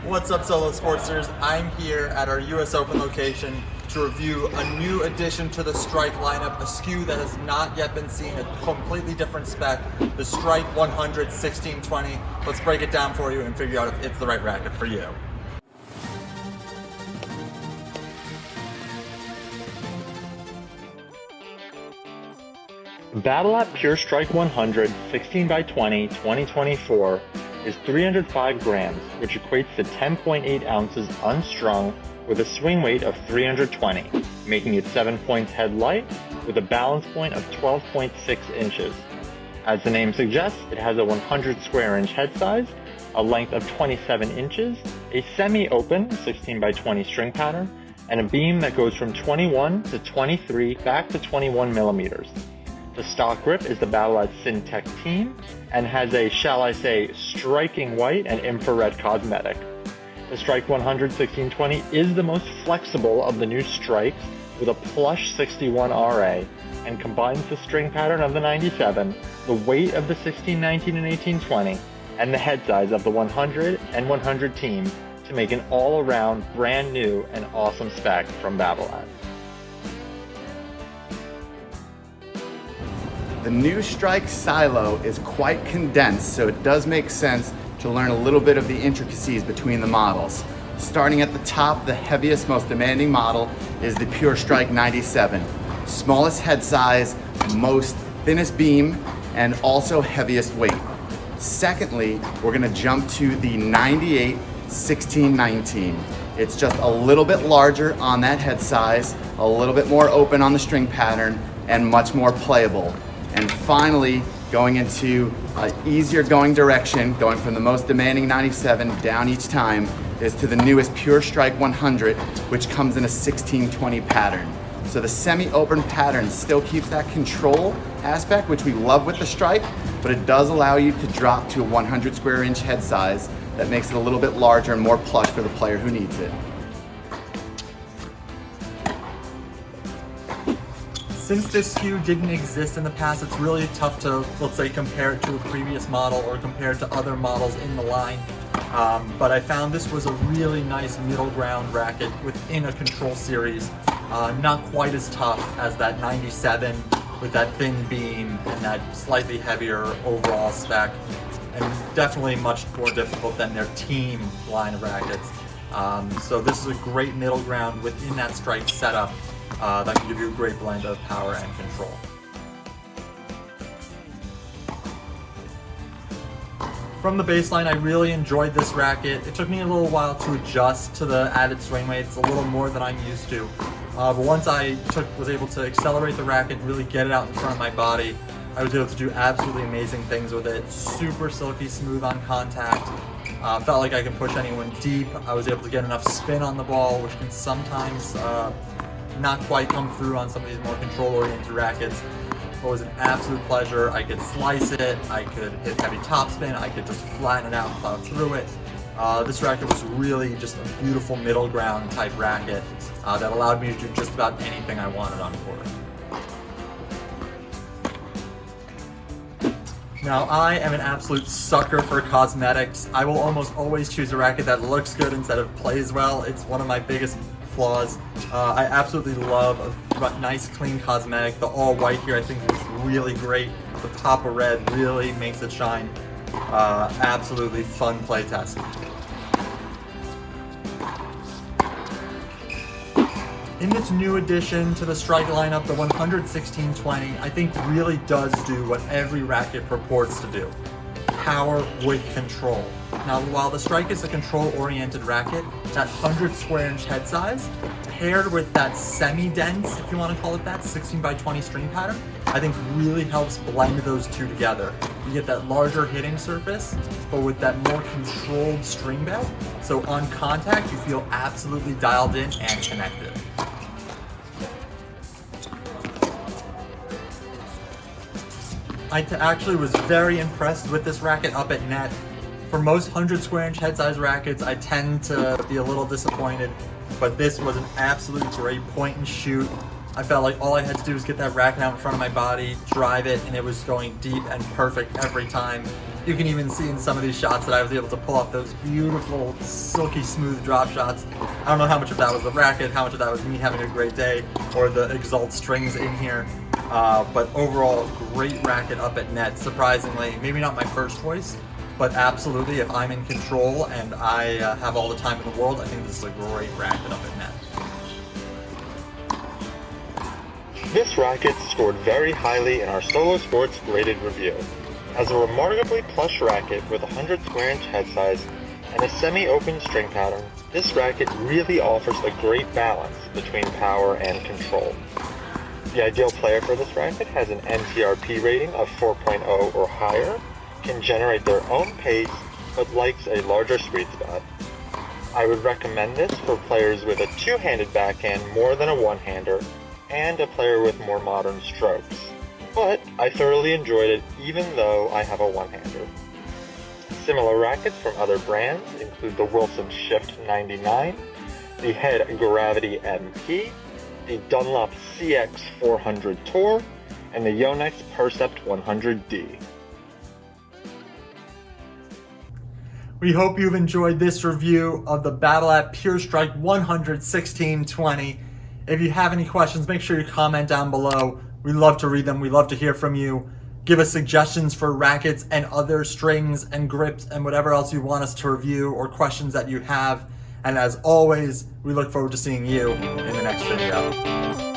What's up, Solo Sportsters? I'm here at our US Open location to review a new addition to the Strike lineup, a SKU that has not yet been seen, a completely different spec, the Strike 100 1620. Let's break it down for you and figure out if it's the right racket for you. The Babolat Pure Strike 100 16x20 2024 is 305 grams, which equates to 10.8 ounces unstrung with a swing weight of 320, making it 7 points head light with a balance point of 12.6 inches. As the name suggests, it has a 100 square inch head size, a length of 27 inches, a semi-open 16x20 string pattern, and a beam that goes from 21 to 23 back to 21 millimeters. The stock grip is the Babolat Syntech Team and has a, shall I say, striking white and infrared cosmetic. The Strike 100 1620 is the most flexible of the new Strikes with a plush 61 RA and combines the string pattern of the 97, the weight of the 1619 and 1820, and the head size of the 100 and 100 Team to make an all-around brand new and awesome spec from Babolat. The new Strike silo is quite condensed, so it does make sense to learn a little bit of the intricacies between the models. Starting at the top, the heaviest, most demanding model is the Pure Strike 97. Smallest head size, most thinnest beam, and also heaviest weight. Secondly, we're gonna jump to the 98 1619. It's just a little bit larger on that head size, a little bit more open on the string pattern, and much more playable. And finally, going into an easier going direction, going from the most demanding 97 down each time, is to the newest Pure Strike 100, which comes in a 1620 pattern. So the semi-open pattern still keeps that control aspect, which we love with the Strike, but it does allow you to drop to a 100 square inch head size that makes it a little bit larger and more plush for the player who needs it. Since this SKU didn't exist in the past, it's really tough to, let's say, compare it to a previous model or compare it to other models in the line. But I found this was a really nice middle ground racket within a control series. Not quite as tough as that 97 with that thin beam and that slightly heavier overall spec, and definitely much more difficult than their Team line of rackets. So this is a great middle ground within that Strike setup. That can give you a great blend of power and control. From the baseline, I really enjoyed this racket. It took me a little while to adjust to the added swing weight. It's a little more than I'm used to. But once I was able to accelerate the racket and really get it out in front of my body, I was able to do absolutely amazing things with it. Super silky smooth on contact. Felt like I could push anyone deep. I was able to get enough spin on the ball, which can sometimes not quite come through on some of these more control-oriented rackets. It was an absolute pleasure. I could slice it, I could hit heavy topspin, I could just flatten it out and plow through it. This racket was really just a beautiful middle ground type racket that allowed me to do just about anything I wanted on court. Now, I am an absolute sucker for cosmetics. I will almost always choose a racket that looks good instead of plays well. It's one of my biggest flaws. I absolutely love a nice clean cosmetic. The all white here I think looks really great. The pop of red really makes it shine. Absolutely fun play test. In this new addition to the Strike lineup, the 100 1620 I think really does do what every racket purports to do. Power with control. Now, while the Strike is a control-oriented racket, that 100 square inch head size, paired with that semi-dense, if you want to call it that, 16x20 string pattern, I think really helps blend those two together. You get that larger hitting surface, but with that more controlled string bed, so on contact, you feel absolutely dialed in and connected. I actually was very impressed with this racket up at net. For most 100 square inch head size rackets, I tend to be a little disappointed, but this was an absolute great point and shoot. I felt like all I had to do was get that racket out in front of my body, drive it, and it was going deep and perfect every time. You can even see in some of these shots that I was able to pull off those beautiful, silky smooth drop shots. I don't know how much of that was the racket, how much of that was me having a great day, or the Exalt strings in here. But overall, great racket up at net. Surprisingly, maybe not my first choice, but absolutely, if I'm in control and I have all the time in the world, I think this is a great racket up at net. This racket scored very highly in our Solo Sports graded review. As a remarkably plush racket with a 100 square inch head size and a semi-open string pattern, this racket really offers a great balance between power and control. The ideal player for this racket has an NTRP rating of 4.0 or higher, can generate their own pace, but likes a larger sweet spot. I would recommend this for players with a two-handed backhand more than a one-hander, and a player with more modern strokes. But I thoroughly enjoyed it even though I have a one-hander. Similar rackets from other brands include the Wilson Shift 99, the Head Gravity MP, the Dunlop CX 400 Tour, and the Yonex Percept 100D. We hope you've enjoyed this review of the Babolat Pure Strike 100 1620. If you have any questions, make sure you comment down below. We love to read them. We love to hear from you. Give us suggestions for rackets and other strings and grips and whatever else you want us to review or questions that you have. And as always, we look forward to seeing you in the next video.